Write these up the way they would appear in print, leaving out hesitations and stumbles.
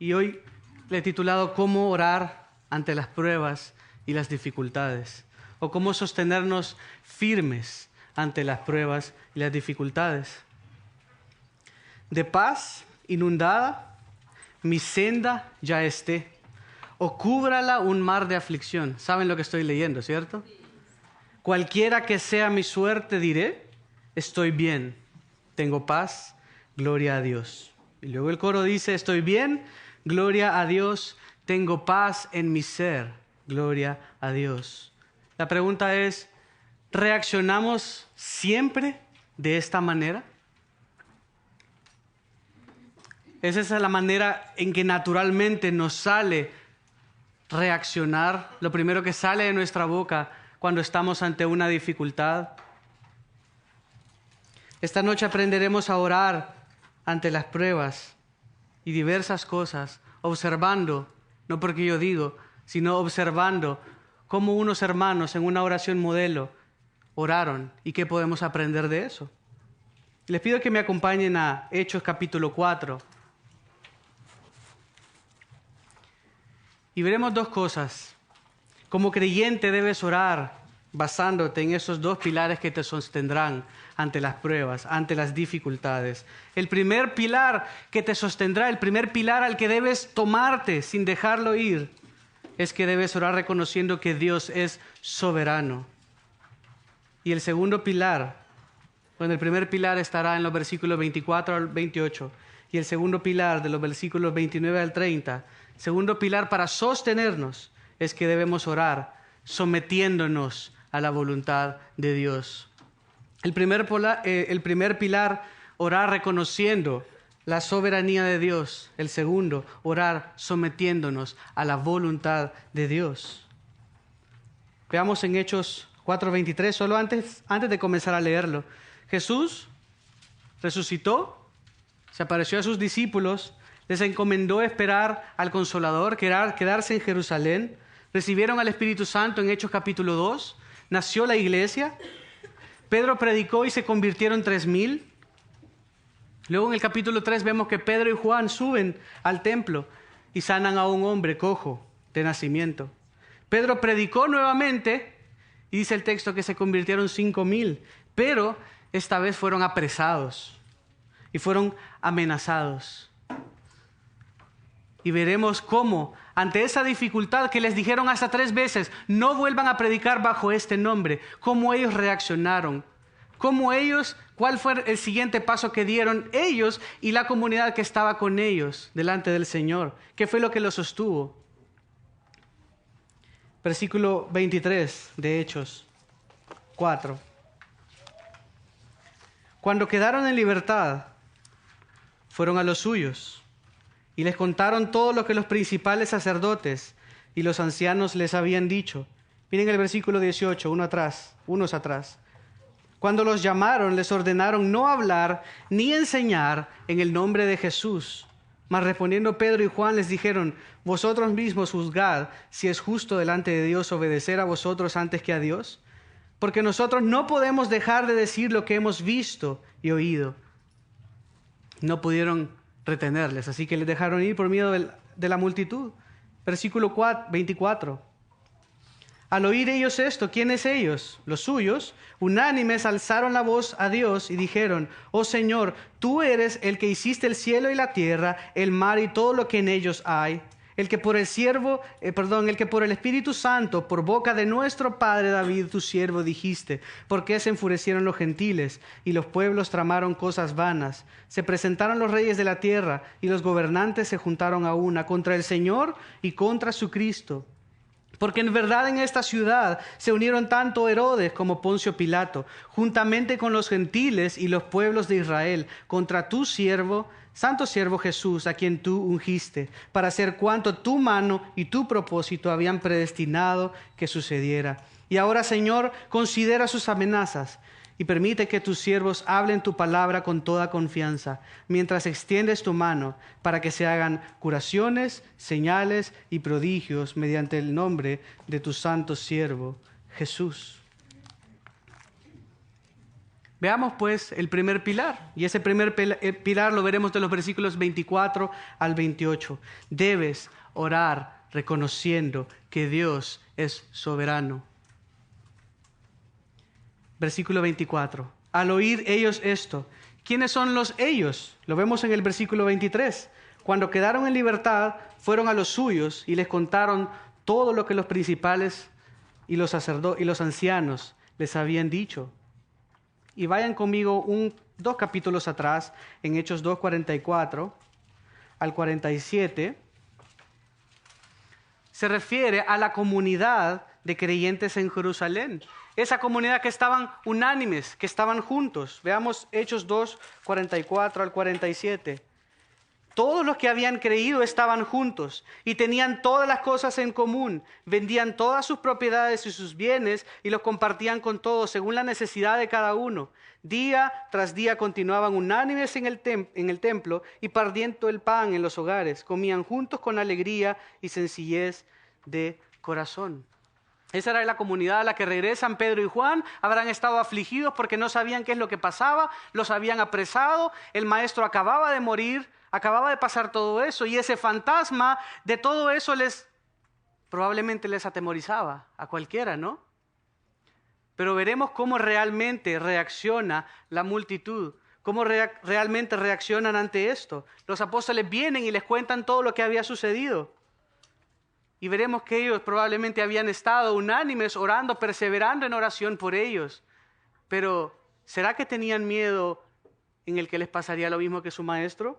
y hoy le he titulado ¿Cómo orar ante las pruebas y las dificultades? O cómo sostenernos firmes ante las pruebas y las dificultades. De paz inundada, mi senda ya esté, o cúbrala un mar de aflicción. ¿Saben lo que estoy leyendo, cierto? Cualquiera que sea mi suerte diré, estoy bien, tengo paz, gloria a Dios. Y luego el coro dice, estoy bien, gloria a Dios, tengo paz en mi ser, gloria a Dios. La pregunta es, ¿reaccionamos siempre de esta manera? ¿Es esa la manera en que naturalmente nos sale reaccionar? Lo primero que sale de nuestra boca cuando estamos ante una dificultad. Esta noche aprenderemos a orar ante las pruebas y diversas cosas, observando, no porque yo digo, sino observando cómo unos hermanos en una oración modelo oraron y qué podemos aprender de eso. Les pido que me acompañen a Hechos capítulo 4. Y veremos dos cosas. Como creyente debes orar basándote en esos dos pilares que te sostendrán ante las pruebas, ante las dificultades. El primer pilar que te sostendrá, el primer pilar al que debes tomarte sin dejarlo ir, es que debes orar reconociendo que Dios es soberano. Y el segundo pilar, bueno, el primer pilar estará en los versículos 24 al 28 y el segundo pilar de los versículos 29 al 30. Segundo pilar para sostenernos es que debemos orar sometiéndonos a la voluntad de Dios. El primer pilar, orar reconociendo la soberanía de Dios. El segundo, orar sometiéndonos a la voluntad de Dios. Veamos en Hechos 4:23, solo antes de comenzar a leerlo. Jesús resucitó, se apareció a sus discípulos, les encomendó esperar al Consolador, quedarse en Jerusalén. Recibieron al Espíritu Santo en Hechos capítulo 2. Nació la iglesia. Pedro predicó y se convirtieron 3,000. Luego en el capítulo 3 vemos que Pedro y Juan suben al templo y sanan a un hombre cojo de nacimiento. Pedro predicó nuevamente y dice el texto que se convirtieron 5,000, pero esta vez fueron apresados y fueron amenazados. Y veremos cómo, ante esa dificultad que les dijeron hasta 3 veces, no vuelvan a predicar bajo este nombre, cómo ellos reaccionaron, cuál fue el siguiente paso que dieron ellos y la comunidad que estaba con ellos delante del Señor. ¿Qué fue lo que los sostuvo? Versículo 23 de Hechos 4. Cuando quedaron en libertad, fueron a los suyos y les contaron todo lo que los principales sacerdotes y los ancianos les habían dicho. Miren el versículo 18, unos atrás. Cuando los llamaron, les ordenaron no hablar ni enseñar en el nombre de Jesús. Mas respondiendo Pedro y Juan les dijeron, vosotros mismos juzgad si es justo delante de Dios obedecer a vosotros antes que a Dios. Porque nosotros no podemos dejar de decir lo que hemos visto y oído. No pudieron retenerles, así que les dejaron ir por miedo de la multitud. Versículo 24. Al oír ellos esto, ¿quiénes ellos? Los suyos, unánimes, alzaron la voz a Dios y dijeron, oh Señor, tú eres el que hiciste el cielo y la tierra, el mar y todo lo que en ellos hay. El que por el Espíritu Santo, por boca de nuestro padre David, tu siervo, dijiste, ¿por qué se enfurecieron los gentiles y los pueblos tramaron cosas vanas? Se presentaron los reyes de la tierra y los gobernantes se juntaron a una contra el Señor y contra su Cristo. Porque en verdad en esta ciudad se unieron tanto Herodes como Poncio Pilato, juntamente con los gentiles y los pueblos de Israel, contra tu siervo, santo siervo Jesús, a quien tú ungiste, para hacer cuanto tu mano y tu propósito habían predestinado que sucediera. Y ahora, Señor, considera sus amenazas y permite que tus siervos hablen tu palabra con toda confianza, mientras extiendes tu mano para que se hagan curaciones, señales y prodigios mediante el nombre de tu santo siervo, Jesús. Veamos pues el primer pilar, y ese primer pilar lo veremos de los versículos 24 al 28. Debes orar reconociendo que Dios es soberano. Versículo 24. Al oír ellos esto, ¿quiénes son los ellos? Lo vemos en el versículo 23. Cuando quedaron en libertad, fueron a los suyos y les contaron todo lo que los principales y los sacerdotes y los ancianos les habían dicho. Y vayan conmigo dos capítulos atrás, en Hechos 2:44 al 47. Se refiere a la comunidad de creyentes en Jerusalén. Esa comunidad que estaban unánimes, que estaban juntos. Veamos Hechos 2:44 al 47. Todos los que habían creído estaban juntos y tenían todas las cosas en común. Vendían todas sus propiedades y sus bienes y los compartían con todos según la necesidad de cada uno. Día tras día continuaban unánimes en el templo y partiendo el pan en los hogares. Comían juntos con alegría y sencillez de corazón. Esa era la comunidad a la que regresan Pedro y Juan. Habrán estado afligidos porque no sabían qué es lo que pasaba. Los habían apresado. El maestro acababa de morir. Acababa de pasar todo eso y ese fantasma de todo eso probablemente les atemorizaba a cualquiera, ¿no? Pero veremos cómo realmente reacciona la multitud, cómo realmente reaccionan ante esto. Los apóstoles vienen y les cuentan todo lo que había sucedido. Y veremos que ellos probablemente habían estado unánimes orando, perseverando en oración por ellos. Pero, ¿será que tenían miedo en el que les pasaría lo mismo que su maestro?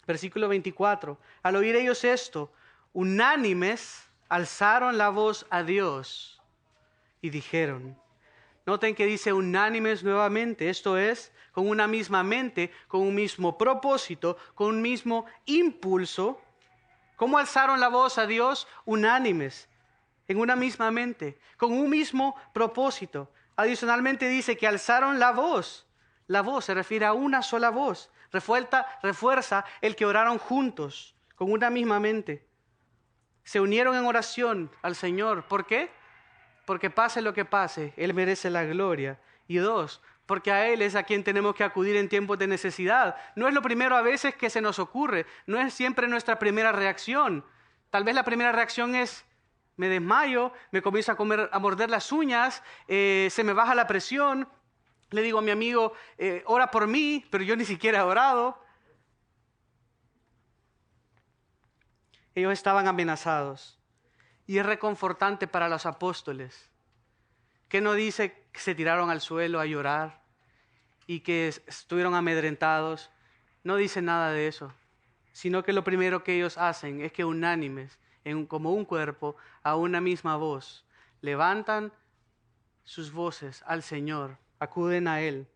Versículo 24. Al oír ellos esto, unánimes alzaron la voz a Dios y dijeron. Noten que dice unánimes nuevamente. Esto es, con una misma mente, con un mismo propósito, con un mismo impulso. ¿Cómo alzaron la voz a Dios? Unánimes, en una misma mente, con un mismo propósito. Adicionalmente dice que alzaron la voz. La voz se refiere a una sola voz. Refuerza el que oraron juntos, con una misma mente. Se unieron en oración al Señor. ¿Por qué? Porque pase lo que pase, Él merece la gloria. Y dos, porque a Él es a quien tenemos que acudir en tiempos de necesidad. No es lo primero a veces que se nos ocurre, no es siempre nuestra primera reacción. Tal vez la primera reacción es, me desmayo, me comienzo a morder las uñas, se me baja la presión. Le digo a mi amigo, ora por mí, pero yo ni siquiera he orado. Ellos estaban amenazados. Y es reconfortante para los apóstoles, que no dice que se tiraron al suelo a llorar y que estuvieron amedrentados. No dice nada de eso, sino que lo primero que ellos hacen es que unánimes, como un cuerpo, a una misma voz, levantan sus voces al Señor, acuden a Él.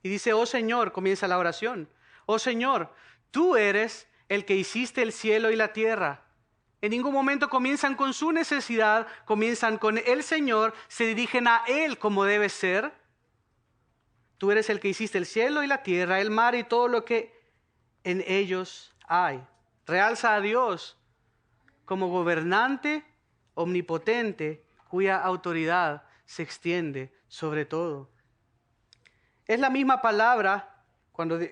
Y dice, oh Señor, comienza la oración, oh Señor, tú eres el que hiciste el cielo y la tierra. En ningún momento comienzan con su necesidad, comienzan con el Señor, se dirigen a Él como debe ser. Tú eres el que hiciste el cielo y la tierra, el mar y todo lo que en ellos hay. Realza a Dios como gobernante omnipotente, cuya autoridad se extiende sobre todo. Es la misma palabra,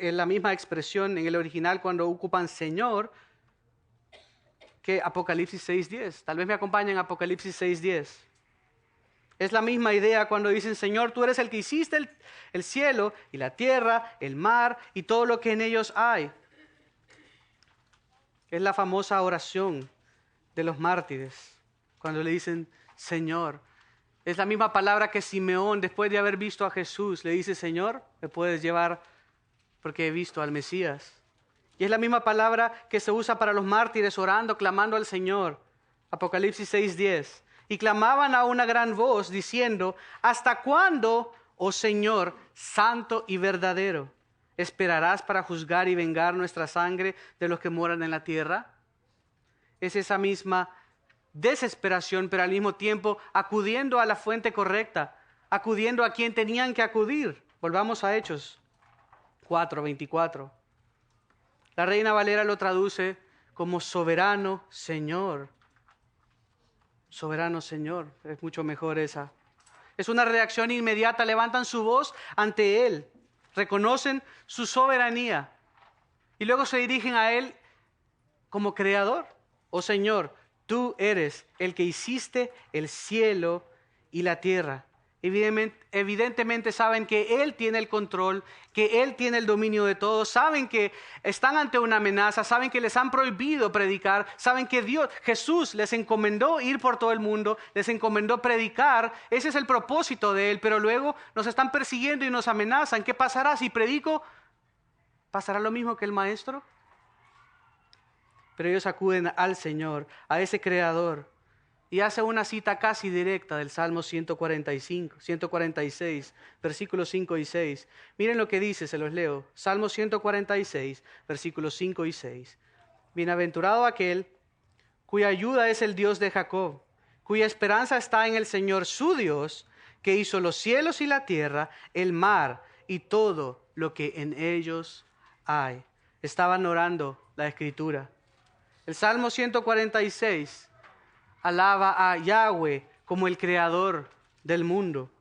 es la misma expresión en el original cuando ocupan Señor, que Apocalipsis 6:10. Tal vez me acompañen en Apocalipsis 6:10. Es la misma idea cuando dicen, Señor, tú eres el que hiciste el cielo y la tierra, el mar y todo lo que en ellos hay. Es la famosa oración de los mártires, cuando le dicen, Señor. Es la misma palabra que Simeón, después de haber visto a Jesús, le dice, Señor, me puedes llevar porque he visto al Mesías. Y es la misma palabra que se usa para los mártires orando, clamando al Señor. Apocalipsis 6:10. Y clamaban a una gran voz diciendo, ¿hasta cuándo, oh Señor, santo y verdadero, esperarás para juzgar y vengar nuestra sangre de los que moran en la tierra? Es esa misma desesperación, pero al mismo tiempo acudiendo a la fuente correcta, acudiendo a quien tenían que acudir. Volvamos a Hechos 4:24. La Reina Valera lo traduce como soberano Señor. Soberano Señor, es mucho mejor esa. Es una reacción inmediata, levantan su voz ante Él, reconocen su soberanía y luego se dirigen a Él como creador. Oh Señor, tú eres el que hiciste el cielo y la tierra. Evidentemente saben que Él tiene el control, que Él tiene el dominio de todo. Saben que están ante una amenaza, saben que les han prohibido predicar, saben que Jesús les encomendó ir por todo el mundo, les encomendó predicar. Ese es el propósito de Él, pero luego nos están persiguiendo y nos amenazan. ¿Qué pasará si predico? ¿Pasará lo mismo que el maestro? Pero ellos acuden al Señor, a ese Creador. Y hace una cita casi directa del Salmo 146, versículos 5 y 6. Miren lo que dice, se los leo. Salmo 146, versículos 5 y 6. Bienaventurado aquel cuya ayuda es el Dios de Jacob, cuya esperanza está en el Señor su Dios, que hizo los cielos y la tierra, el mar y todo lo que en ellos hay. Estaban orando la Escritura. El Salmo 146 alaba a Yahweh como el creador del mundo.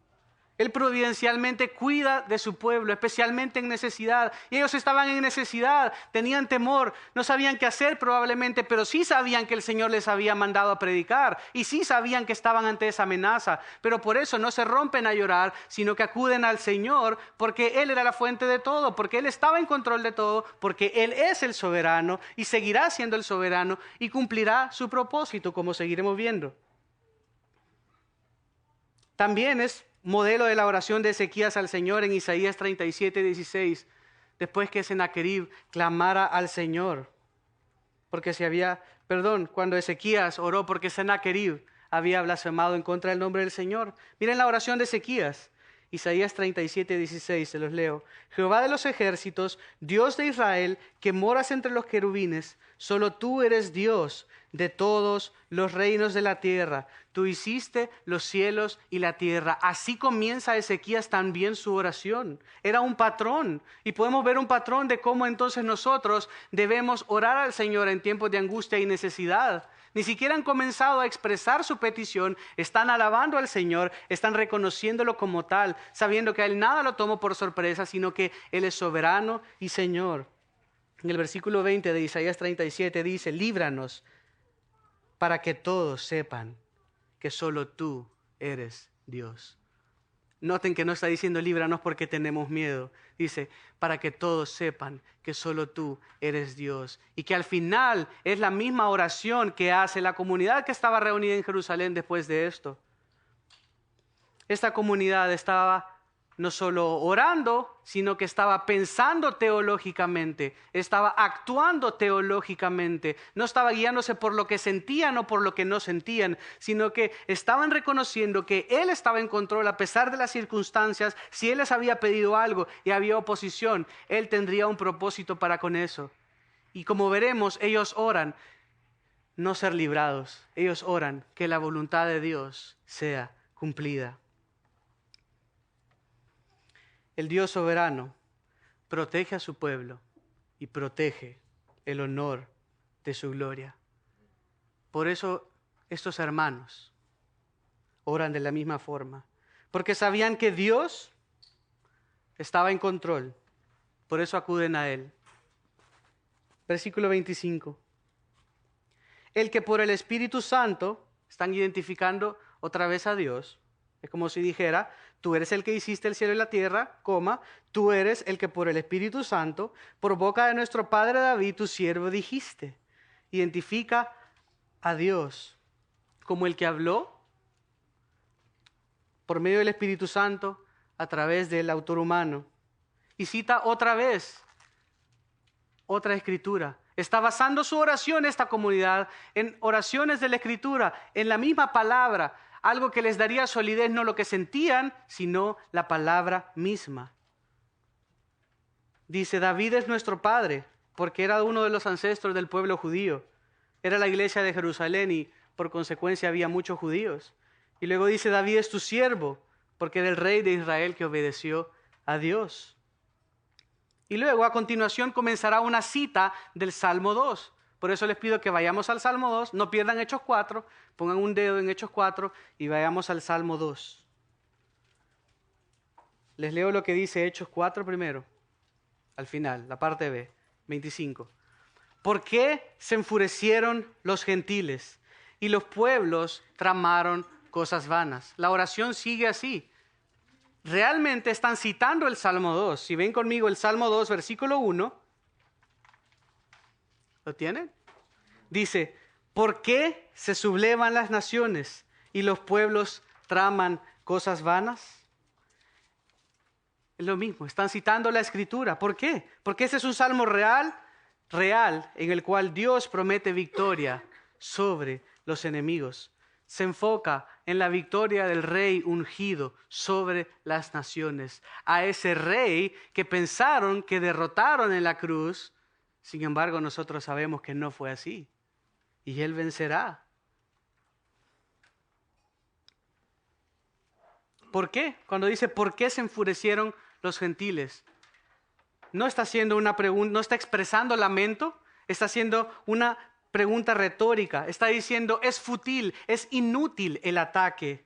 Él providencialmente cuida de su pueblo, especialmente en necesidad. Y ellos estaban en necesidad, tenían temor, no sabían qué hacer probablemente, pero sí sabían que el Señor les había mandado a predicar. Y sí sabían que estaban ante esa amenaza. Pero por eso no se rompen a llorar, sino que acuden al Señor, porque Él era la fuente de todo, porque Él estaba en control de todo, porque Él es el soberano y seguirá siendo el soberano y cumplirá su propósito, como seguiremos viendo. También es modelo de la oración de Ezequías al Señor en Isaías 37:16, después que Sennacherib clamara al Señor, cuando Ezequías oró porque Sennacherib había blasfemado en contra del nombre del Señor. Miren la oración de Ezequías, Isaías 37:16, se los leo. Jehová de los ejércitos, Dios de Israel, que moras entre los querubines, solo tú eres Dios de todos los reinos de la tierra. Tú hiciste los cielos y la tierra. Así comienza Ezequías también su oración. Era un patrón. Y podemos ver un patrón de cómo entonces nosotros debemos orar al Señor en tiempos de angustia y necesidad. Ni siquiera han comenzado a expresar su petición. Están alabando al Señor, están reconociéndolo como tal, sabiendo que a Él nada lo tomó por sorpresa, sino que Él es soberano y Señor. En el versículo 20 de Isaías 37 dice, líbranos para que todos sepan que solo tú eres Dios. Noten que no está diciendo líbranos porque tenemos miedo. Dice, para que todos sepan que solo tú eres Dios. Y que al final es la misma oración que hace la comunidad que estaba reunida en Jerusalén después de esto. Esta comunidad estaba no solo orando, sino que estaba pensando teológicamente, estaba actuando teológicamente, no estaba guiándose por lo que sentían o por lo que no sentían, sino que estaban reconociendo que Él estaba en control a pesar de las circunstancias. Si Él les había pedido algo y había oposición, Él tendría un propósito para con eso. Y como veremos, ellos oran no ser librados, ellos oran que la voluntad de Dios sea cumplida. El Dios soberano protege a su pueblo y protege el honor de su gloria. Por eso estos hermanos oran de la misma forma, porque sabían que Dios estaba en control. Por eso acuden a Él. Versículo 25. El que por el Espíritu Santo, están identificando otra vez a Dios. Es como si dijera, tú eres el que hiciste el cielo y la tierra, tú eres el que por el Espíritu Santo, por boca de nuestro padre David, tu siervo, dijiste. Identifica a Dios como el que habló por medio del Espíritu Santo a través del autor humano. Y cita otra vez otra escritura. Está basando su oración esta comunidad en oraciones de la Escritura, en la misma palabra. Algo que les daría solidez, no lo que sentían, sino la palabra misma. Dice, David es nuestro padre, porque era uno de los ancestros del pueblo judío. Era la iglesia de Jerusalén y por consecuencia había muchos judíos. Y luego dice, David es tu siervo, porque era el rey de Israel que obedeció a Dios. Y luego a continuación comenzará una cita del Salmo 2. Por eso les pido que vayamos al Salmo 2, no pierdan Hechos 4, pongan un dedo en Hechos 4 y vayamos al Salmo 2. Les leo lo que dice Hechos 4 primero, al final, la parte B, 25. ¿Por qué se enfurecieron los gentiles y los pueblos tramaron cosas vanas? La oración sigue así. Realmente están citando el Salmo 2. Si ven conmigo el Salmo 2, versículo 1. ¿Lo tienen? Dice, ¿por qué se sublevan las naciones y los pueblos traman cosas vanas? Es lo mismo, están citando la Escritura. ¿Por qué? Porque ese es un salmo real en el cual Dios promete victoria sobre los enemigos. Se enfoca en la victoria del rey ungido sobre las naciones. A ese rey que pensaron que derrotaron en la cruz. Sin embargo, nosotros sabemos que no fue así. Y Él vencerá. ¿Por qué? Cuando dice, ¿por qué se enfurecieron los gentiles? No está haciendo una pregunta, no está expresando lamento, está haciendo una pregunta retórica. Está diciendo, es fútil, es inútil el ataque.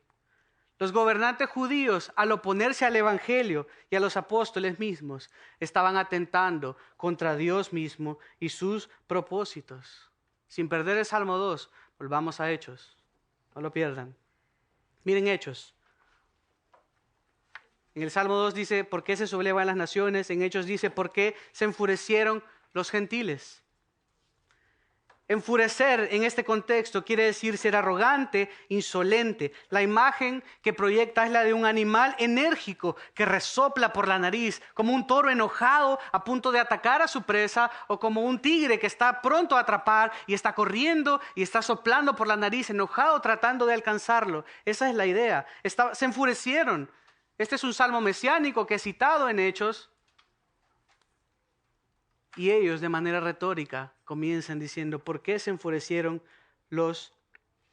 Los gobernantes judíos, al oponerse al Evangelio y a los apóstoles mismos, estaban atentando contra Dios mismo y sus propósitos. Sin perder el Salmo 2, volvamos a Hechos. No lo pierdan. Miren Hechos. En el Salmo 2 dice, ¿por qué se sublevan las naciones? En Hechos dice, ¿por qué se enfurecieron los gentiles? Enfurecer en este contexto quiere decir ser arrogante, insolente. La imagen que proyecta es la de un animal enérgico que resopla por la nariz, como un toro enojado a punto de atacar a su presa, o como un tigre que está pronto a atrapar y está corriendo y está soplando por la nariz, enojado tratando de alcanzarlo. Esa es la idea. Se enfurecieron. Este es un salmo mesiánico que es citado en Hechos. Y ellos, de manera retórica, comienzan diciendo, ¿por qué se enfurecieron los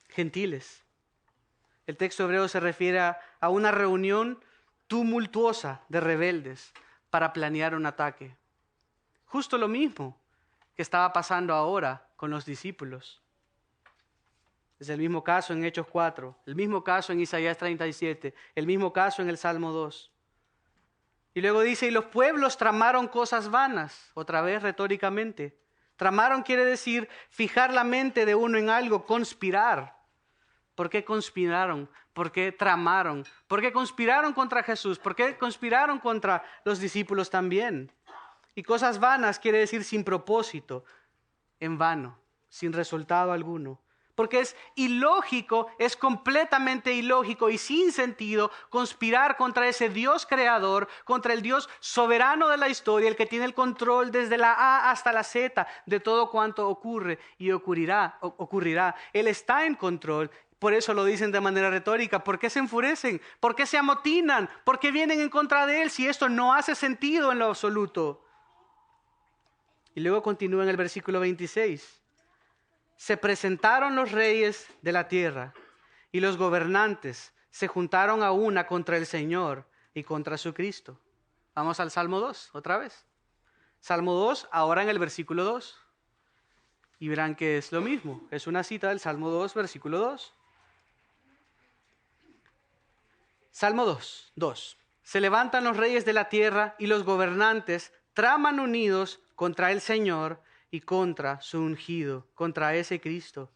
gentiles? El texto hebreo se refiere a una reunión tumultuosa de rebeldes para planear un ataque. Justo lo mismo que estaba pasando ahora con los discípulos. Es el mismo caso en Hechos 4, el mismo caso en Isaías 37, el mismo caso en el Salmo 2. Y luego dice, y los pueblos tramaron cosas vanas, otra vez retóricamente. Tramaron quiere decir fijar la mente de uno en algo, conspirar. ¿Por qué conspiraron? ¿Por qué tramaron? ¿Por qué conspiraron contra Jesús? ¿Por qué conspiraron contra los discípulos también? Y cosas vanas quiere decir sin propósito, en vano, sin resultado alguno. Porque es ilógico, es completamente ilógico y sin sentido conspirar contra ese Dios creador, contra el Dios soberano de la historia, el que tiene el control desde la A hasta la Z de todo cuanto ocurre y ocurrirá. Él está en control. Por eso lo dicen de manera retórica. ¿Por qué se enfurecen? ¿Por qué se amotinan? ¿Por qué vienen en contra de Él si esto no hace sentido en lo absoluto? Y luego continúa en el versículo 26. Se presentaron los reyes de la tierra y los gobernantes se juntaron a una contra el Señor y contra su Cristo. Vamos al Salmo 2, otra vez. Salmo 2, ahora en el versículo 2. Y verán que es lo mismo. Es una cita del Salmo 2, versículo 2. Salmo 2. Se levantan los reyes de la tierra y los gobernantes traman unidos contra el Señor y contra su ungido, contra ese Cristo.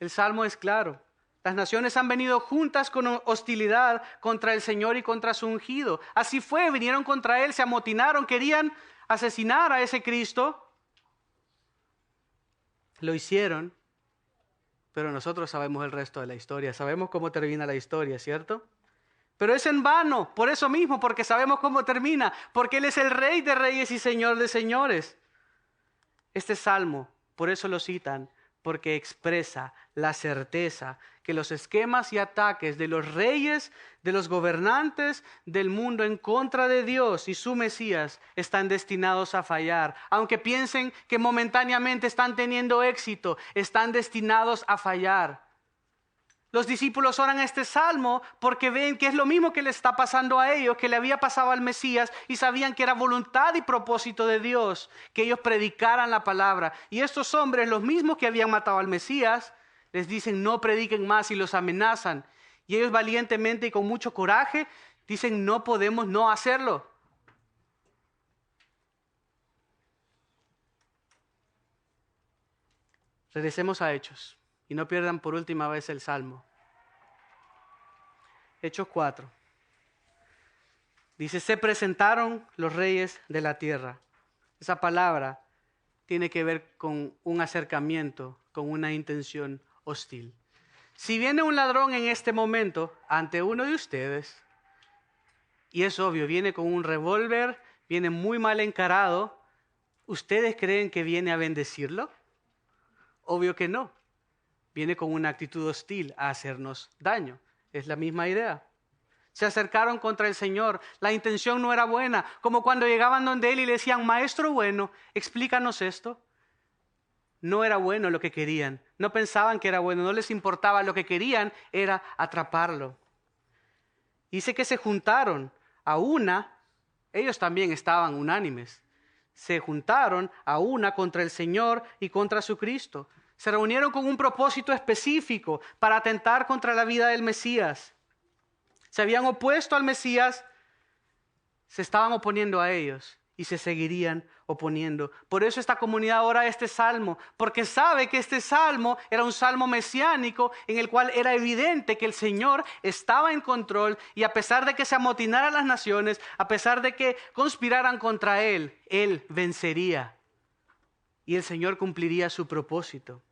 El Salmo es claro. Las naciones han venido juntas con hostilidad contra el Señor y contra su ungido. Así fue, vinieron contra Él, se amotinaron, querían asesinar a ese Cristo. Lo hicieron, pero nosotros sabemos el resto de la historia. Sabemos cómo termina la historia, ¿cierto? Pero es en vano, por eso mismo, porque sabemos cómo termina, porque Él es el Rey de reyes y Señor de señores. Este salmo, por eso lo citan, porque expresa la certeza que los esquemas y ataques de los reyes, de los gobernantes del mundo en contra de Dios y su Mesías están destinados a fallar. Aunque piensen que momentáneamente están teniendo éxito, están destinados a fallar. Los discípulos oran este salmo porque ven que es lo mismo que le está pasando a ellos, que le había pasado al Mesías, y sabían que era voluntad y propósito de Dios que ellos predicaran la palabra. Y estos hombres, los mismos que habían matado al Mesías, les dicen no prediquen más y los amenazan. Y ellos valientemente y con mucho coraje dicen no podemos no hacerlo. Regresemos a Hechos y no pierdan por última vez el Salmo. Hechos 4. Dice, se presentaron los reyes de la tierra. Esa palabra tiene que ver con un acercamiento, con una intención hostil. Si viene un ladrón en este momento ante uno de ustedes, y es obvio, viene con un revólver, viene muy mal encarado, ¿ustedes creen que viene a bendecirlo? Obvio que no. Viene con una actitud hostil a hacernos daño. Es la misma idea. Se acercaron contra el Señor. La intención no era buena. Como cuando llegaban donde Él y le decían, Maestro bueno, explícanos esto. No era bueno lo que querían. No pensaban que era bueno. No les importaba. Lo que querían era atraparlo. Dice que se juntaron a una. Ellos también estaban unánimes. Se juntaron a una contra el Señor y contra su Cristo. Se reunieron con un propósito específico para atentar contra la vida del Mesías. Se habían opuesto al Mesías, se estaban oponiendo a ellos y se seguirían oponiendo. Por eso esta comunidad ora este salmo, porque sabe que este salmo era un salmo mesiánico en el cual era evidente que el Señor estaba en control y a pesar de que se amotinaran las naciones, a pesar de que conspiraran contra Él, Él vencería y el Señor cumpliría su propósito.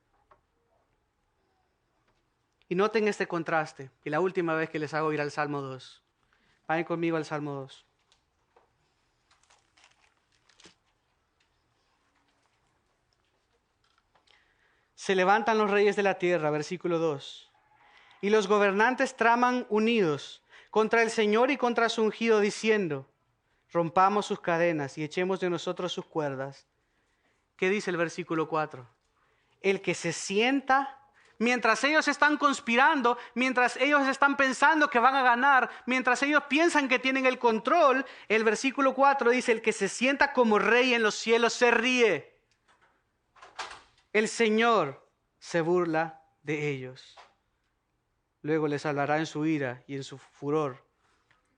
Y noten este contraste, y la última vez que les hago ir al Salmo 2. Vayan conmigo al Salmo 2. Se levantan los reyes de la tierra, versículo 2. Y los gobernantes traman unidos contra el Señor y contra su ungido, diciendo, rompamos sus cadenas y echemos de nosotros sus cuerdas. ¿Qué dice el versículo 4? El que se sienta. Mientras ellos están conspirando, mientras ellos están pensando que van a ganar, mientras ellos piensan que tienen el control, el versículo 4 dice, el que se sienta como rey en los cielos se ríe. El Señor se burla de ellos. Luego les hablará en su ira y en su furor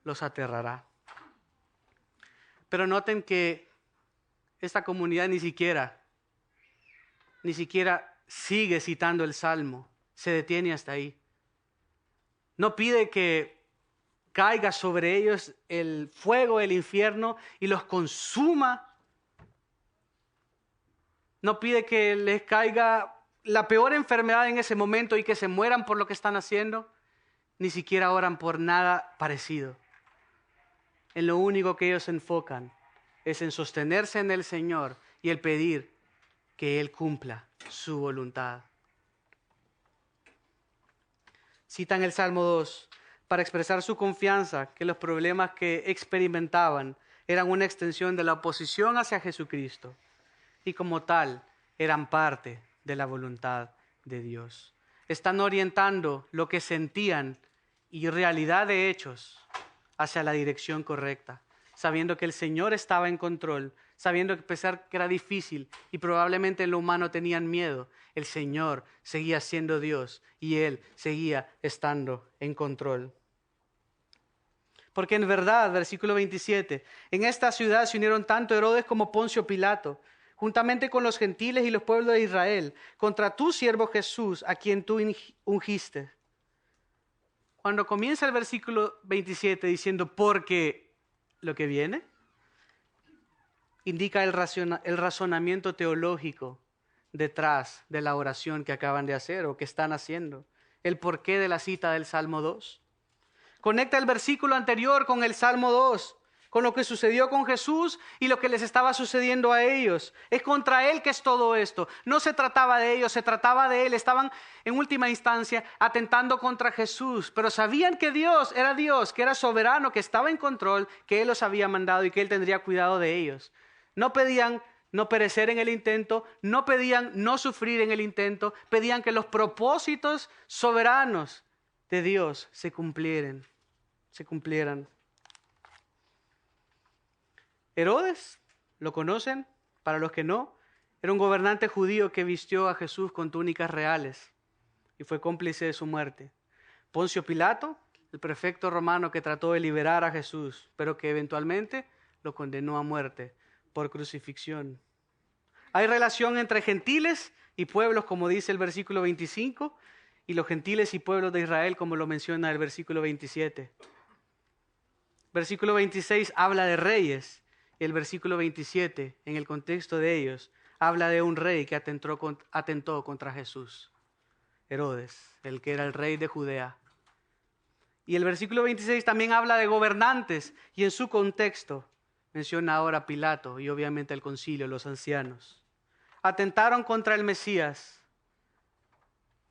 los aterrará. Pero noten que esta comunidad ni siquiera sigue citando el Salmo, se detiene hasta ahí. No pide que caiga sobre ellos el fuego del infierno y los consuma. No pide que les caiga la peor enfermedad en ese momento y que se mueran por lo que están haciendo. Ni siquiera oran por nada parecido. En lo único que ellos se enfocan es en sostenerse en el Señor y el pedir que Él cumpla su voluntad. Citan el Salmo 2 para expresar su confianza que los problemas que experimentaban eran una extensión de la oposición hacia Jesucristo y como tal eran parte de la voluntad de Dios. Están orientando lo que sentían y realidad de hechos hacia la dirección correcta, sabiendo que el Señor estaba en control, sabiendo que a pesar que era difícil y probablemente en lo humano tenían miedo, el Señor seguía siendo Dios y Él seguía estando en control. Porque en verdad, versículo 27, en esta ciudad se unieron tanto Herodes como Poncio Pilato, juntamente con los gentiles y los pueblos de Israel, contra tu siervo Jesús, a quien tú ungiste. Cuando comienza el versículo 27 diciendo, porque lo que viene, indica el razonamiento teológico detrás de la oración que acaban de hacer o que están haciendo. El porqué de la cita del Salmo 2. Conecta el versículo anterior con el Salmo 2, con lo que sucedió con Jesús y lo que les estaba sucediendo a ellos. Es contra Él que es todo esto. No se trataba de ellos, se trataba de Él. Estaban en última instancia atentando contra Jesús, pero sabían que Dios, que era soberano, que estaba en control, que Él los había mandado y que Él tendría cuidado de ellos. No pedían no perecer en el intento, no pedían no sufrir en el intento, pedían que los propósitos soberanos de Dios se cumplieran. Herodes, ¿lo conocen? Para los que no, era un gobernante judío que vistió a Jesús con túnicas reales y fue cómplice de su muerte. Poncio Pilato, el prefecto romano que trató de liberar a Jesús, pero que eventualmente lo condenó a muerte por crucifixión. Hay relación entre gentiles y pueblos, como dice el versículo 25, y los gentiles y pueblos de Israel, como lo menciona el versículo 27. Versículo 26 habla de reyes, y el versículo 27, en el contexto de ellos, habla de un rey que atentó contra Jesús, Herodes, el que era el rey de Judea. Y el versículo 26 también habla de gobernantes, y en su contexto menciona ahora a Pilato y obviamente el concilio, los ancianos. Atentaron contra el Mesías.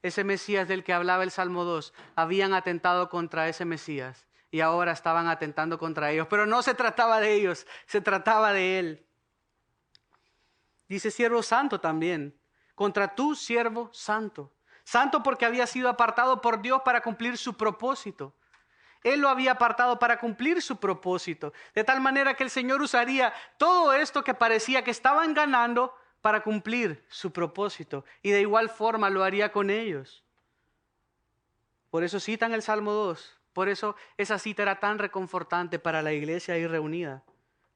Ese Mesías del que hablaba el Salmo 2, habían atentado contra ese Mesías y ahora estaban atentando contra ellos. Pero no se trataba de ellos, se trataba de él. Dice siervo santo también, contra tu siervo santo. Santo porque había sido apartado por Dios para cumplir su propósito. Él lo había apartado para cumplir su propósito. De tal manera que el Señor usaría todo esto que parecía que estaban ganando para cumplir su propósito. Y de igual forma lo haría con ellos. Por eso citan el Salmo 2. Por eso esa cita era tan reconfortante para la iglesia ahí reunida.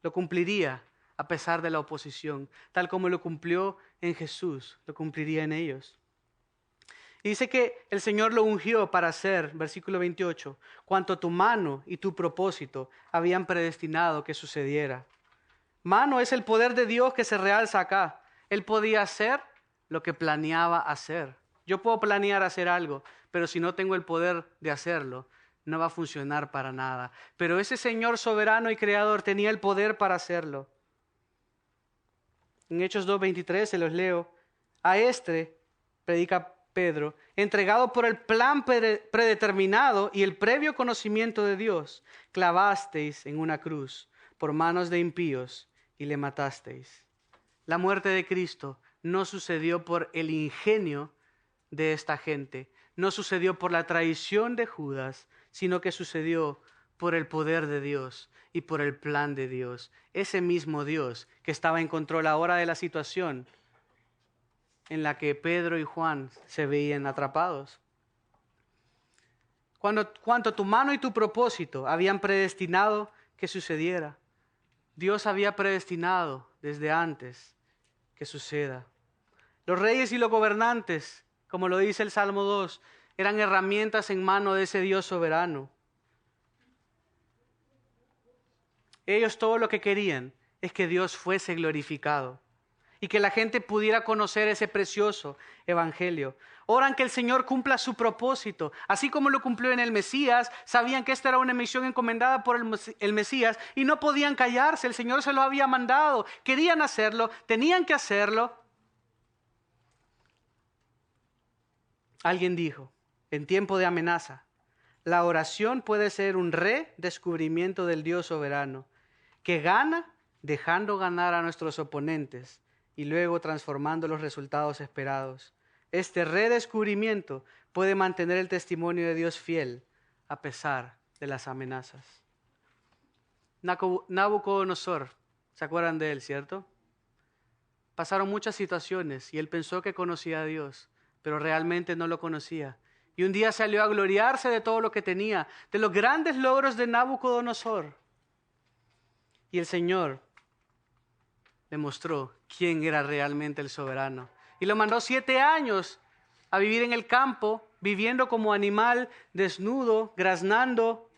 Lo cumpliría a pesar de la oposición. Tal como lo cumplió en Jesús, lo cumpliría en ellos. Y dice que el Señor lo ungió para hacer, versículo 28, cuanto tu mano y tu propósito habían predestinado que sucediera. Mano es el poder de Dios que se realza acá. Él podía hacer lo que planeaba hacer. Yo puedo planear hacer algo, pero si no tengo el poder de hacerlo, no va a funcionar para nada. Pero ese Señor soberano y creador tenía el poder para hacerlo. En Hechos 2:23 se los leo. A este, predica Pedro, entregado por el plan predeterminado y el previo conocimiento de Dios, clavasteis en una cruz por manos de impíos y le matasteis. La muerte de Cristo no sucedió por el ingenio de esta gente, no sucedió por la traición de Judas, sino que sucedió por el poder de Dios y por el plan de Dios. Ese mismo Dios que estaba en control ahora de la situación en la que Pedro y Juan se veían atrapados. Cuanto tu mano y tu propósito habían predestinado que sucediera, Dios había predestinado desde antes que suceda. Los reyes y los gobernantes, como lo dice el Salmo 2, eran herramientas en mano de ese Dios soberano. Ellos todo lo que querían es que Dios fuese glorificado y que la gente pudiera conocer ese precioso evangelio. Oran que el Señor cumpla su propósito, así como lo cumplió en el Mesías. Sabían que esta era una misión encomendada por el Mesías y no podían callarse. El Señor se lo había mandado, querían hacerlo, tenían que hacerlo. Alguien dijo, en tiempo de amenaza, la oración puede ser un redescubrimiento del Dios soberano, que gana dejando ganar a nuestros oponentes y luego transformando los resultados esperados. Este redescubrimiento puede mantener el testimonio de Dios fiel a pesar de las amenazas. Nabucodonosor, ¿se acuerdan de él, cierto? Pasaron muchas situaciones y él pensó que conocía a Dios, pero realmente no lo conocía. Y un día salió a gloriarse de todo lo que tenía, de los grandes logros de Nabucodonosor. Y el Señor le mostró quién era realmente el soberano. Y lo mandó 7 años a vivir en el campo, viviendo como animal, desnudo, graznando.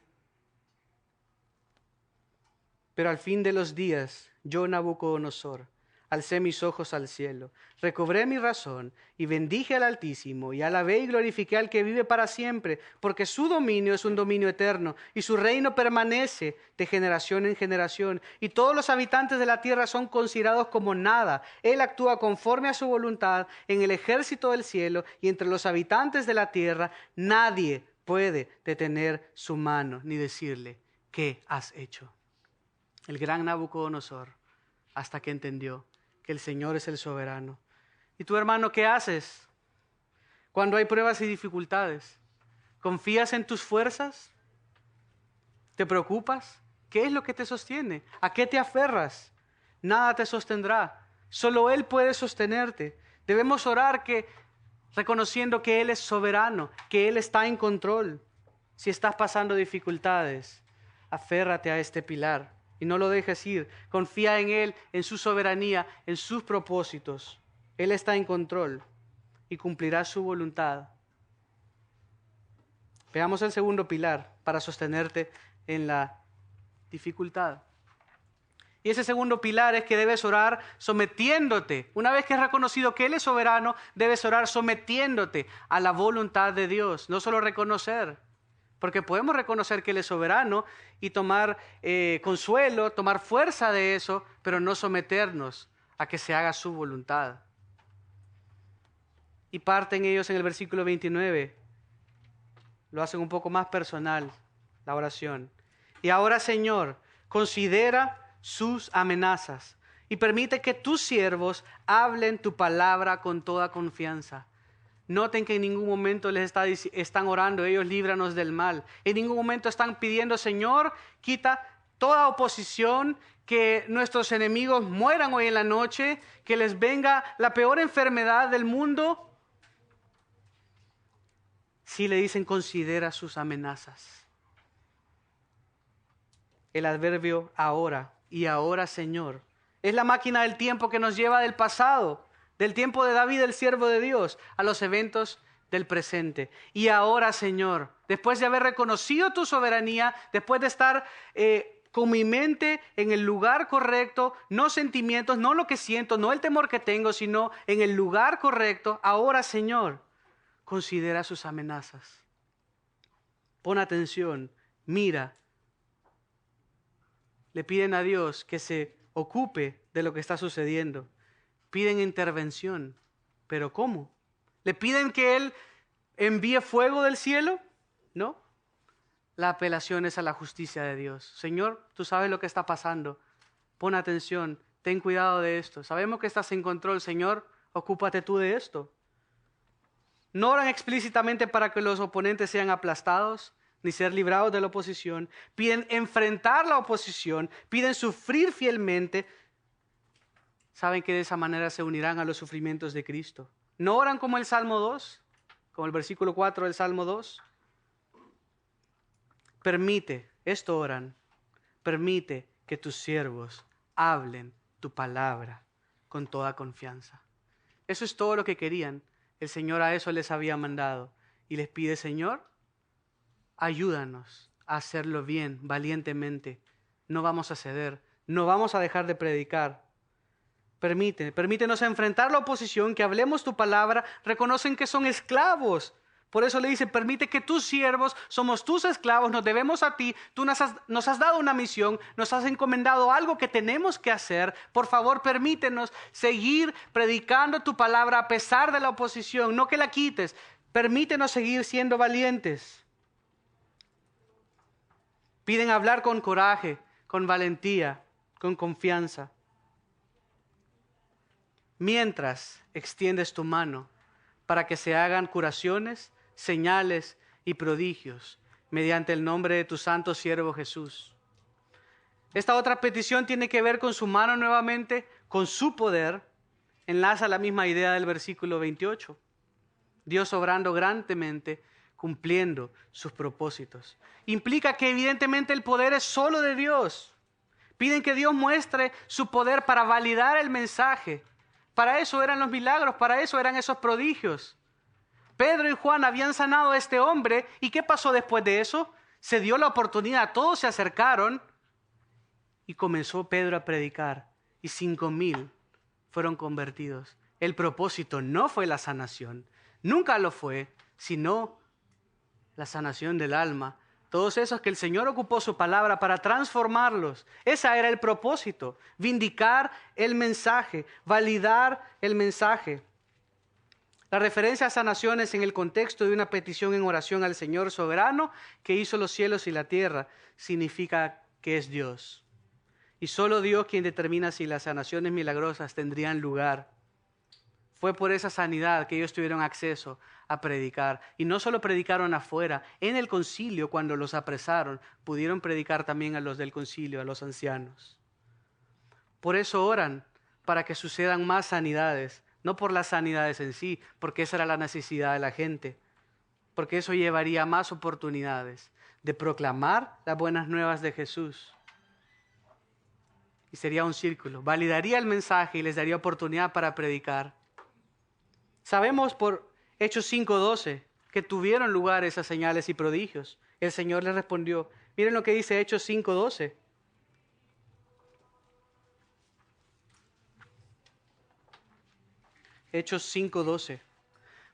Pero al fin de los días, yo, Nabucodonosor, alcé mis ojos al cielo, recobré mi razón y bendije al Altísimo y alabé y glorifiqué al que vive para siempre, porque su dominio es un dominio eterno y su reino permanece de generación en generación y todos los habitantes de la tierra son considerados como nada. Él actúa conforme a su voluntad en el ejército del cielo y entre los habitantes de la tierra nadie puede detener su mano ni decirle, ¿qué has hecho? El gran Nabucodonosor, hasta que entendió que el Señor es el soberano. ¿Y tú, hermano, qué haces cuando hay pruebas y dificultades? ¿Confías en tus fuerzas? ¿Te preocupas? ¿Qué es lo que te sostiene? ¿A qué te aferras? Nada te sostendrá. Solo Él puede sostenerte. Debemos orar reconociendo que Él es soberano, que Él está en control. Si estás pasando dificultades, aférrate a este pilar y no lo dejes ir. Confía en Él, en su soberanía, en sus propósitos. Él está en control y cumplirá su voluntad. Veamos el segundo pilar para sostenerte en la dificultad. Y ese segundo pilar es que debes orar sometiéndote. Una vez que has reconocido que Él es soberano, debes orar sometiéndote a la voluntad de Dios. No solo reconocer, porque podemos reconocer que Él es soberano y tomar consuelo, tomar fuerza de eso, pero no someternos a que se haga su voluntad. Y parten ellos en el versículo 29. Lo hacen un poco más personal, la oración. Y ahora, Señor, considera sus amenazas y permite que tus siervos hablen tu palabra con toda confianza. Noten que en ningún momento están orando, ellos líbranos del mal. En ningún momento están pidiendo, Señor, quita toda oposición, que nuestros enemigos mueran hoy en la noche, que les venga la peor enfermedad del mundo. Sí le dicen, considera sus amenazas. El adverbio ahora y ahora, Señor, es la máquina del tiempo que nos lleva del pasado, del tiempo de David, el siervo de Dios, a los eventos del presente. Y ahora, Señor, después de haber reconocido tu soberanía, después de estar con mi mente en el lugar correcto, no sentimientos, no lo que siento, no el temor que tengo, sino en el lugar correcto, ahora, Señor, considera sus amenazas. Pon atención, mira. Le piden a Dios que se ocupe de lo que está sucediendo. Piden intervención. ¿Pero cómo? ¿Le piden que Él envíe fuego del cielo? No. La apelación es a la justicia de Dios. Señor, tú sabes lo que está pasando. Pon atención, ten cuidado de esto. Sabemos que estás en control, Señor, ocúpate tú de esto. No oran explícitamente para que los oponentes sean aplastados, ni ser librados de la oposición. Piden enfrentar la oposición, piden sufrir fielmente. Saben que de esa manera se unirán a los sufrimientos de Cristo. No oran como el Salmo 2, como el versículo 4 del Salmo 2. Permite, esto oran, permite que tus siervos hablen tu palabra con toda confianza. Eso es todo lo que querían. El Señor a eso les había mandado. Y les pide, Señor, ayúdanos a hacerlo bien, valientemente. No vamos a ceder, no vamos a dejar de predicar. Permítenos enfrentar la oposición, que hablemos tu palabra. Reconocen que son esclavos. Por eso le dice, permite que tus siervos, somos tus esclavos, nos debemos a ti. Tú nos has dado una misión, nos has encomendado algo que tenemos que hacer. Por favor, permítenos seguir predicando tu palabra a pesar de la oposición, no que la quites. Permítenos seguir siendo valientes. Piden hablar con coraje, con valentía, con confianza. Mientras extiendes tu mano para que se hagan curaciones, señales y prodigios mediante el nombre de tu santo siervo Jesús. Esta otra petición tiene que ver con su mano nuevamente, con su poder. Enlaza la misma idea del versículo 28. Dios obrando grandemente, cumpliendo sus propósitos. Implica que evidentemente el poder es solo de Dios. Piden que Dios muestre su poder para validar el mensaje. Para eso eran los milagros, para eso eran esos prodigios. Pedro y Juan habían sanado a este hombre. ¿Y qué pasó después de eso? Se dio la oportunidad, todos se acercaron y comenzó Pedro a predicar. Y 5,000 fueron convertidos. El propósito no fue la sanación, nunca lo fue, sino la sanación del alma. Todos esos que el Señor ocupó su palabra para transformarlos. Ese era el propósito, vindicar el mensaje, validar el mensaje. La referencia a sanación es en el contexto de una petición en oración al Señor soberano que hizo los cielos y la tierra. Significa que es Dios. Y solo Dios quien determina si las sanaciones milagrosas tendrían lugar. Fue por esa sanidad que ellos tuvieron acceso a predicar. Y no solo predicaron afuera, en el concilio cuando los apresaron, pudieron predicar también a los del concilio, a los ancianos. Por eso oran, para que sucedan más sanidades. No por las sanidades en sí, porque esa era la necesidad de la gente. porque eso llevaría a más oportunidades de proclamar las buenas nuevas de Jesús. Y sería un círculo. Validaría el mensaje y les daría oportunidad para predicar. Sabemos por Hechos 5:12 que tuvieron lugar esas señales y prodigios. El Señor les respondió. Miren lo que dice Hechos 5:12. Hechos 5:12.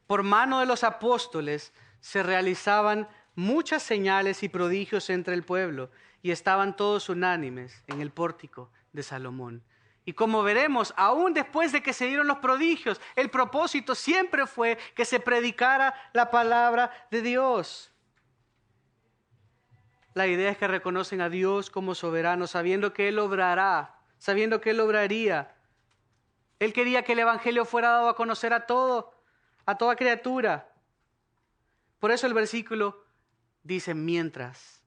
Por mano de los apóstoles se realizaban muchas señales y prodigios entre el pueblo, y estaban todos unánimes en el pórtico de Salomón. Y como veremos, aún después de que se dieron los prodigios, el propósito siempre fue que se predicara la palabra de Dios. La idea es que reconocen a Dios como soberano, sabiendo que Él obrará, sabiendo que Él obraría. Él quería que el evangelio fuera dado a conocer a toda criatura. Por eso el versículo dice mientras.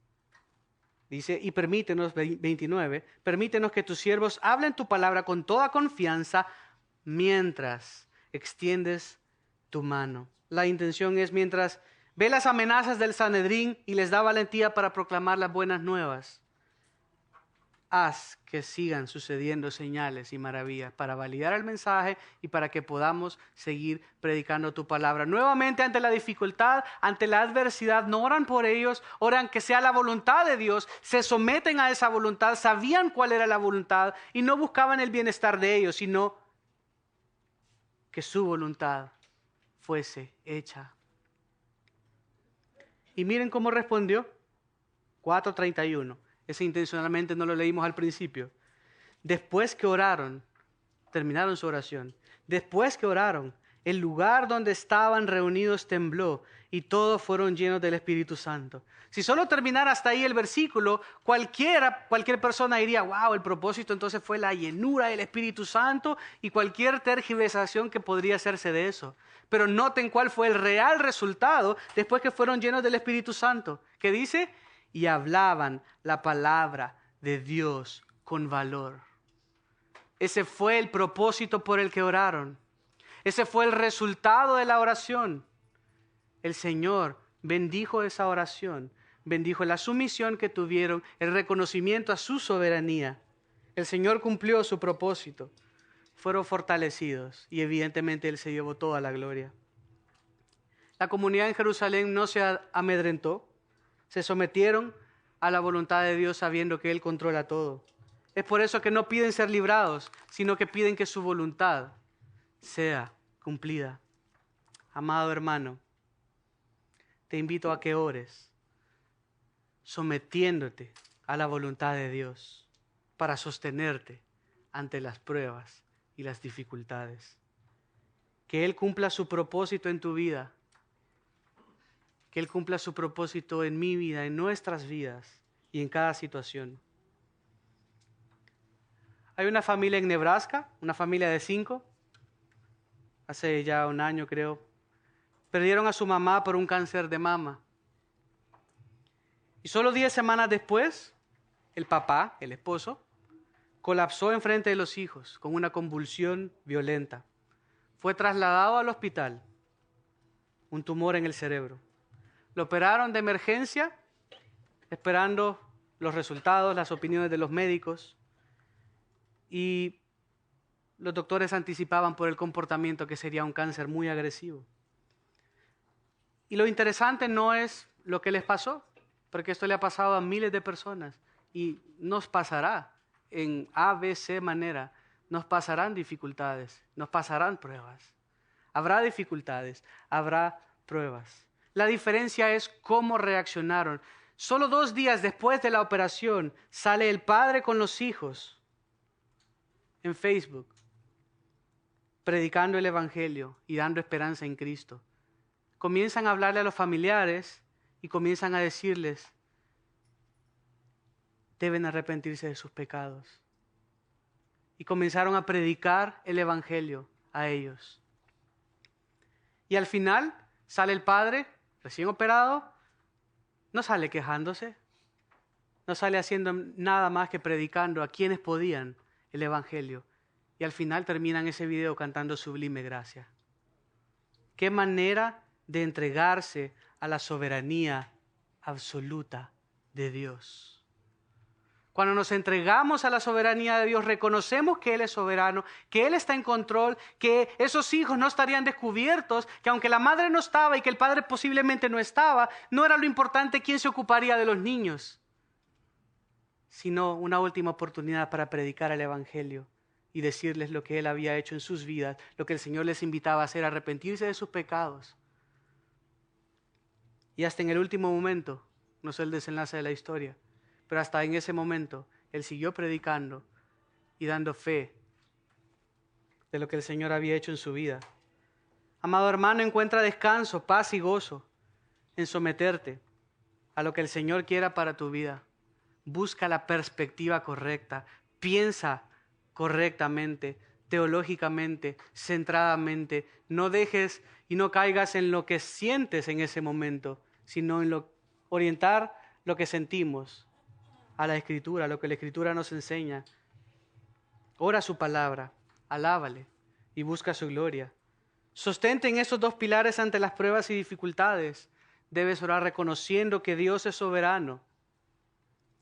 Dice, y permítenos, 29, permítenos que tus siervos hablen tu palabra con toda confianza mientras extiendes tu mano. La intención es mientras ve las amenazas del Sanedrín y les da valentía para proclamar las buenas nuevas. Haz que sigan sucediendo señales y maravillas para validar el mensaje y para que podamos seguir predicando tu palabra. Nuevamente, ante la dificultad, ante la adversidad, no oran por ellos, oran que sea la voluntad de Dios, se someten a esa voluntad, sabían cuál era la voluntad y no buscaban el bienestar de ellos, sino que su voluntad fuese hecha. Y miren cómo respondió. 4:31. Ese intencionalmente no lo leímos al principio. Después que oraron, terminaron su oración. Después que oraron, el lugar donde estaban reunidos tembló y todos fueron llenos del Espíritu Santo. Si solo terminara hasta ahí el versículo, cualquier persona diría, wow, el propósito entonces fue la llenura del Espíritu Santo y cualquier tergiversación que podría hacerse de eso. Pero noten cuál fue el real resultado después que fueron llenos del Espíritu Santo. ¿Qué dice? Y hablaban la palabra de Dios con valor. Ese fue el propósito por el que oraron. Ese fue el resultado de la oración. El Señor bendijo esa oración, bendijo la sumisión que tuvieron, el reconocimiento a su soberanía. El Señor cumplió su propósito. Fueron fortalecidos y evidentemente Él se llevó toda la gloria. La comunidad en Jerusalén no se amedrentó. Se sometieron a la voluntad de Dios sabiendo que Él controla todo. Es por eso que no piden ser librados, sino que piden que su voluntad sea cumplida. Amado hermano, te invito a que ores, sometiéndote a la voluntad de Dios para sostenerte ante las pruebas y las dificultades. Que Él cumpla su propósito en tu vida. Que Él cumpla su propósito en mi vida, en nuestras vidas y en cada situación. Hay una familia en Nebraska, una familia de 5, hace ya un año creo. Perdieron a su mamá por un cáncer de mama. Y solo 10 semanas después, el papá, el esposo, colapsó enfrente de los hijos con una convulsión violenta. Fue trasladado al hospital, un tumor en el cerebro. Lo operaron de emergencia, esperando los resultados, las opiniones de los médicos. Y los doctores anticipaban por el comportamiento que sería un cáncer muy agresivo. Y lo interesante no es lo que les pasó, porque esto le ha pasado a miles de personas y nos pasará en A, B, C manera. Nos pasarán dificultades, nos pasarán pruebas. Habrá dificultades, habrá pruebas. La diferencia es cómo reaccionaron. Solo 2 días después de la operación sale el padre con los hijos en Facebook, predicando el Evangelio y dando esperanza en Cristo. Comienzan a hablarle a los familiares y comienzan a decirles, deben arrepentirse de sus pecados. Y comenzaron a predicar el Evangelio a ellos. Y al final sale el padre, recién operado, no sale quejándose, no sale haciendo nada más que predicando a quienes podían el Evangelio. Y al final terminan ese video cantando Sublime Gracia. Qué manera de entregarse a la soberanía absoluta de Dios. Cuando nos entregamos a la soberanía de Dios, reconocemos que Él es soberano, que Él está en control, que esos hijos no estarían descubiertos, que aunque la madre no estaba y que el padre posiblemente no estaba, no era lo importante quién se ocuparía de los niños, sino una última oportunidad para predicar el Evangelio y decirles lo que Él había hecho en sus vidas, lo que el Señor les invitaba a hacer, arrepentirse de sus pecados. Y hasta en el último momento, no sé el desenlace de la historia, pero hasta en ese momento, Él siguió predicando y dando fe de lo que el Señor había hecho en su vida. Amado hermano, encuentra descanso, paz y gozo en someterte a lo que el Señor quiera para tu vida. Busca la perspectiva correcta, piensa correctamente, teológicamente, centradamente. No dejes y no caigas en lo que sientes en ese momento, sino en orientar lo que sentimos a la Escritura, lo que la Escritura nos enseña. Ora su palabra, alábale y busca su gloria. Sostente en esos dos pilares ante las pruebas y dificultades. Debes orar reconociendo que Dios es soberano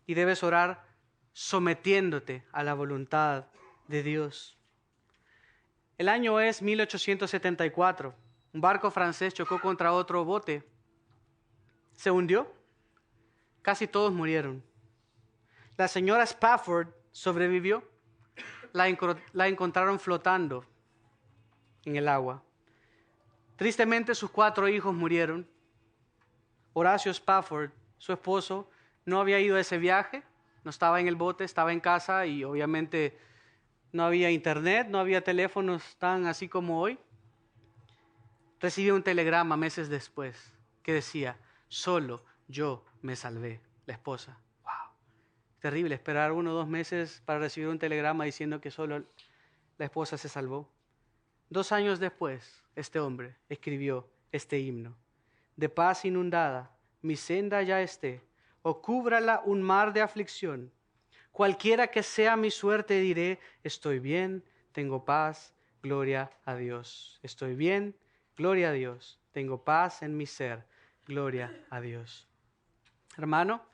y debes orar sometiéndote a la voluntad de Dios. El año es 1874. Un barco francés chocó contra otro bote. Se hundió. Casi todos murieron. La señora Spafford sobrevivió. La encontraron flotando en el agua. Tristemente sus 4 hijos murieron. Horacio Spafford, su esposo, no había ido a ese viaje, no estaba en el bote, estaba en casa y obviamente no había internet, no había teléfonos tan así como hoy. Recibió un telegrama meses después que decía, solo yo me salvé, la esposa. Terrible, esperar 1 o 2 meses para recibir un telegrama diciendo que solo la esposa se salvó. 2 años después, este hombre escribió este himno. De paz inundada, mi senda ya esté, o cúbrala un mar de aflicción. Cualquiera que sea mi suerte diré, estoy bien, tengo paz, gloria a Dios. Estoy bien, gloria a Dios. Tengo paz en mi ser, gloria a Dios. Hermano,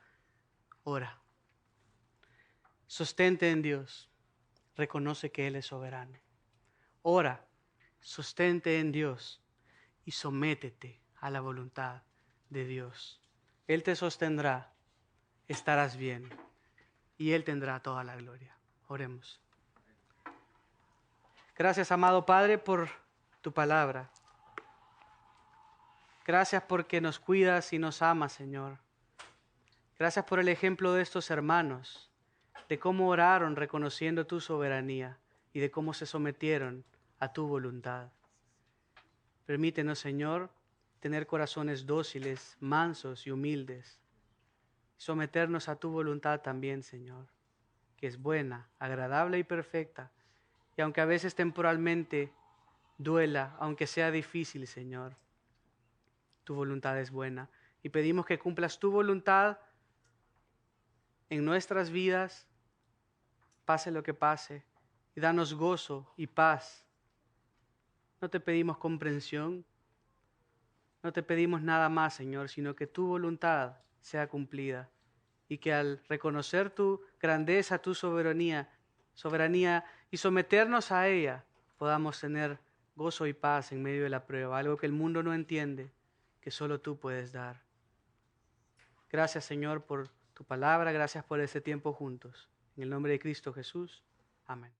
ora. Sostente en Dios. Reconoce que Él es soberano. Ora, sostente en Dios y sométete a la voluntad de Dios. Él te sostendrá, estarás bien y Él tendrá toda la gloria. Oremos. Gracias, amado Padre, por tu palabra. Gracias porque nos cuidas y nos amas, Señor. Gracias por el ejemplo de estos hermanos, de cómo oraron reconociendo tu soberanía y de cómo se sometieron a tu voluntad. Permítenos, Señor, tener corazones dóciles, mansos y humildes. Someternos a tu voluntad también, Señor, que es buena, agradable y perfecta. Y aunque a veces temporalmente duela, aunque sea difícil, Señor, tu voluntad es buena. Y pedimos que cumplas tu voluntad en nuestras vidas, pase lo que pase, y danos gozo y paz. No te pedimos comprensión, no te pedimos nada más, Señor, sino que tu voluntad sea cumplida y que al reconocer tu grandeza, tu soberanía y someternos a ella, podamos tener gozo y paz en medio de la prueba, algo que el mundo no entiende, que solo tú puedes dar. Gracias, Señor, por tu palabra, gracias por este tiempo juntos. En el nombre de Cristo Jesús. Amén.